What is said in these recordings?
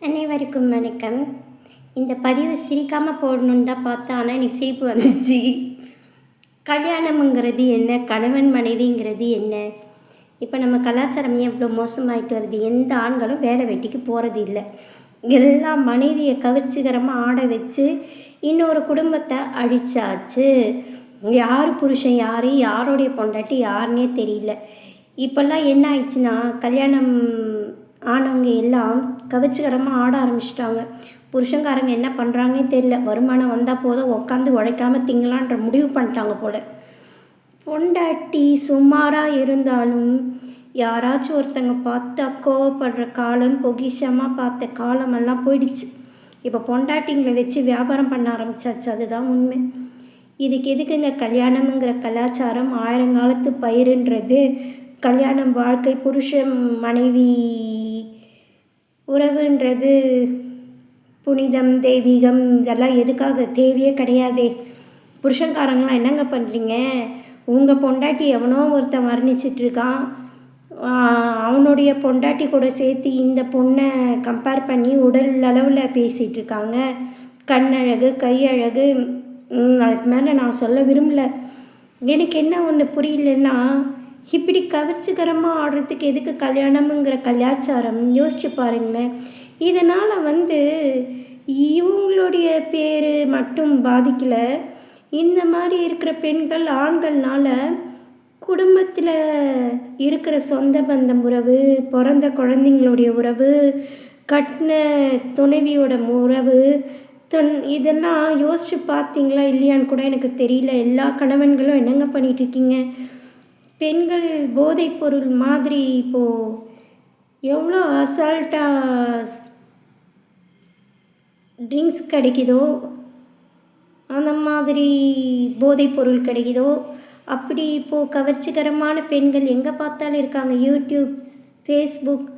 அனைவருக்கும் வணக்கம். இந்த பதிவு சிரிக்காமல் போடணுன்னு தான் பார்த்தேன், ஆனால் எனக்கு சிரிப்பு வந்துச்சு. கல்யாணம்ங்கிறது என்ன, கணவன் மனைவிங்கிறது என்ன? இப்போ நம்ம கலாச்சாரம் எவ்வளோ மோசமாயிட்டு வருது. எந்த ஆண்களும் வேலை வெட்டிக்கு போகிறது இல்லை. எல்லாம் மனைவியை கவர்ச்சிகரமாக ஆட வச்சு இன்னொரு குடும்பத்தை அழிச்சாச்சு. யார் புருஷன் யார், யாருடைய பொண்டாட்டி யாருன்னே தெரியல. இப்போல்லாம் என்ன ஆயிடுச்சுன்னா, கல்யாணம் ஆனவங்க எல்லாம் கவர்ச்சிகரமாக ஆட ஆரம்பிச்சிட்டாங்க. புருஷங்காரங்க என்ன பண்ணுறாங்கன்னே தெரியல. வருமானம் வந்தால் போதும், உட்காந்து உழைக்காமல் திங்கலான்ற முடிவு பண்ணிட்டாங்க போல். பொண்டாட்டி சுமாராக இருந்தாலும் யாராச்சும் ஒருத்தங்க பார்த்தா கோவப்படுற காலம், பொகிஷமாக பார்த்த காலமெல்லாம் போயிடுச்சு. இப்போ பொண்டாட்டிங்களை வச்சு வியாபாரம் பண்ண ஆரம்பிச்சாச்சு. அதுதான் உண்மை. இதுக்கு எதுக்குங்க கல்யாணம்ங்கிற கலாச்சாரம்? ஆயிரங்காலத்து பயிருன்றது. கல்யாணம் வாழ்க்கை, புருஷன் மனைவி உறவுன்றது புனிதம், தெய்வீகம், இதெல்லாம் எதுக்காக? தேவையே கிடையாதே. புருஷன்காரங்களாம் என்னங்க பண்ணுறீங்க? உங்கள் பொண்டாட்டி எவனோ ஒருத்தன் வர்ணிச்சிட்ருக்கான், அவனுடைய பொண்டாட்டி கூட சேர்த்து இந்த பொண்ணை கம்பேர் பண்ணி உடல் அளவில் பேசிகிட்ருக்காங்க. கண்ணழகு, கையழகு, அதுக்கு மேலே நான் சொல்ல விரும்பல. எனக்கு என்ன ஒன்று புரியலன்னா, இப்படி கவர்ச்சிகரமாக ஆடுறதுக்கு எதுக்கு கல்யாணம்ங்கிற கலாச்சாரம்? யோசிச்சு பாருங்களேன். இதனால் இவங்களுடைய பேர் மட்டும் பாதிக்கலை. இந்த மாதிரி இருக்கிற பெண்கள், ஆண்கள்னால குடும்பத்தில் இருக்கிற சொந்த பந்தம் உறவு, பிறந்த குழந்தைங்களுடைய உறவு, கட்டின துணைவியோட உறவு, இதெல்லாம் யோசித்து பார்த்தீங்களா இல்லையான்னு கூட எனக்கு தெரியல. எல்லா கணவன்களும் என்னங்க பண்ணிகிட்ருக்கீங்க? பெண்கள் போதைப் பொருள் மாதிரி இப்போது எவ்வளோ அசால்ட்டாக ட்ரிங்க்ஸ் கிடைக்குதோ, அந்த மாதிரி போதைப் பொருள் கிடைக்குதோ, அப்படி இப்போது கவர்ச்சிகரமான பெண்கள் எங்கே பார்த்தாலும் இருக்காங்க. YouTube, Facebook,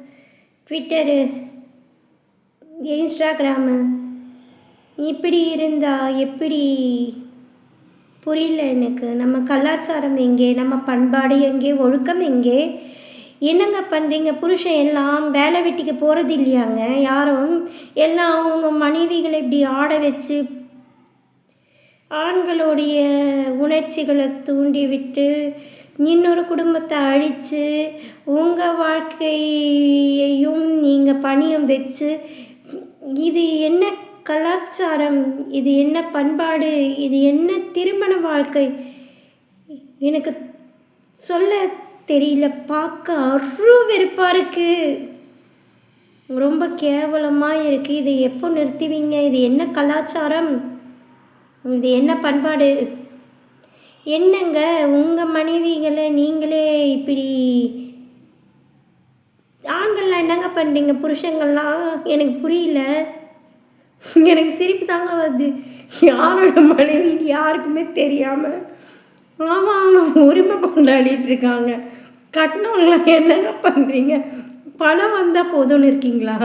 Twitter, Instagram. இப்படி இருந்தால் எப்படி? புரியல எனக்கு. நம்ம கலாச்சாரம் எங்கே? நம்ம பண்பாடு எங்கே? ஒழுக்கம் எங்கே? என்னங்க பண்ணுறீங்க? புருஷன் எல்லாம் வேலை வெட்டிக்கு போகிறது இல்லையாங்க யாரும்? எல்லாம் அவங்க மனைவிகளை இப்படி ஆட வச்சு ஆண்களுடைய உணர்ச்சிகளை தூண்டி விட்டு இன்னொரு குடும்பத்தை அழித்து உங்கள் வாழ்க்கையையும் நீங்கள் பணியம் வச்சு, இது என்ன கலாச்சாரம்? இது என்ன பண்பாடு? இது என்ன திருமண வாழ்க்கை? எனக்கு சொல்ல தெரியல. பார்க்க வெறுப்பாக இருக்குது. ரொம்ப கேவலமாக இருக்குது. இதை எப்போ நிறுத்துவீங்க? இது என்ன கலாச்சாரம்? இது என்ன பண்பாடு? என்னங்க உங்கள் மனைவிகளை நீங்களே இப்படி? ஆண்கள்லாம் என்னங்க பண்ணுறீங்க? புருஷங்கள்லாம் எனக்கு புரியல. எனக்கு சிரிப்பு தாங்க வருது. யாரோட மனைவி யாருக்குமே தெரியாமல் ஆமாம் உரிமை கொண்டாடிட்டுருக்காங்க. கட்டினவங்களாம் என்னங்க பண்ணுறீங்க? பணம் வந்தால் போதும்னு இருக்கீங்களா?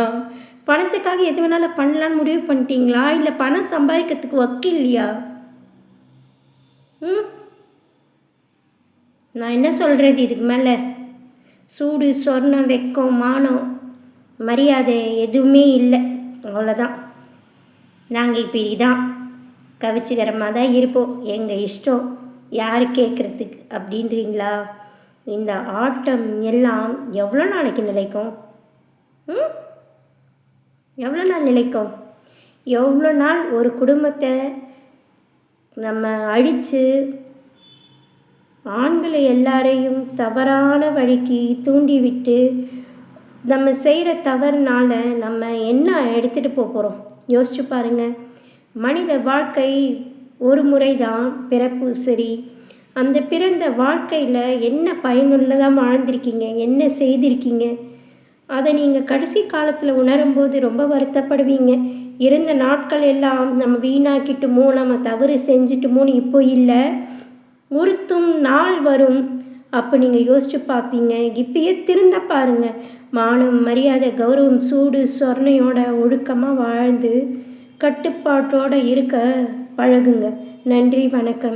பணத்துக்காக எது வேணாலும் பண்ணலான்னு முடிவு பண்ணிட்டீங்களா? இல்லை பணம் சம்பாதிக்கிறதுக்கு இல்லையா? நான் என்ன சொல்கிறது இதுக்கு மேலே? சூடு, சொர்ணம், வெக்கம், மானம், மரியாதை எதுவுமே இல்லை. அவ்வளோதான். நாங்கள் இப்படி தான் கவர்ச்சிகரமாக தான் இருப்போம். எங்கள் இஷ்டம், யார் கேட்குறதுக்கு அப்படின்றீங்களா? இந்த ஆட்டம் எல்லாம் எவ்வளோ நாளைக்கு நிலைக்கும்? எவ்வளோ நாள் நிலைக்கும்? எவ்வளோ நாள் ஒரு குடும்பத்தை நம்ம அழித்து ஆண்களை எல்லாரையும் தவறான வழிக்கு தூண்டிவிட்டு நம்ம செய்கிற தவறுனால நம்ம என்ன எடுத்துகிட்டு போகிறோம்? யோசிச்சு பாருங்கள். மனித வாழ்க்கை ஒரு முறை தான் பிறப்பு. சரி, அந்த பிறந்த வாழ்க்கையில் என்ன பயனுள்ளதாக வாழ்ந்திருக்கீங்க? என்ன செய்திருக்கீங்க? அதை நீங்கள் கடைசி காலத்தில் உணரும்போது ரொம்ப வருத்தப்படுவீங்க. இருந்த நாட்கள் எல்லாம் நம்ம வீணாக்கிட்டுமோ, நம்ம தவறு செஞ்சிட்டுமோன்னு இப்போ இல்லை, உறுத்தும் நாள் வரும். அப்போ நீங்கள் யோசிச்சு பார்ப்பீங்க. இப்பயே திருந்த பாருங்கள். மானம், மரியாதை, கௌரவம், சூடு சொர்ணையோட ஒழுக்கமாக வாழ்ந்து கட்டுப்பாட்டோடு இருக்க பழகுங்க. நன்றி, வணக்கம்.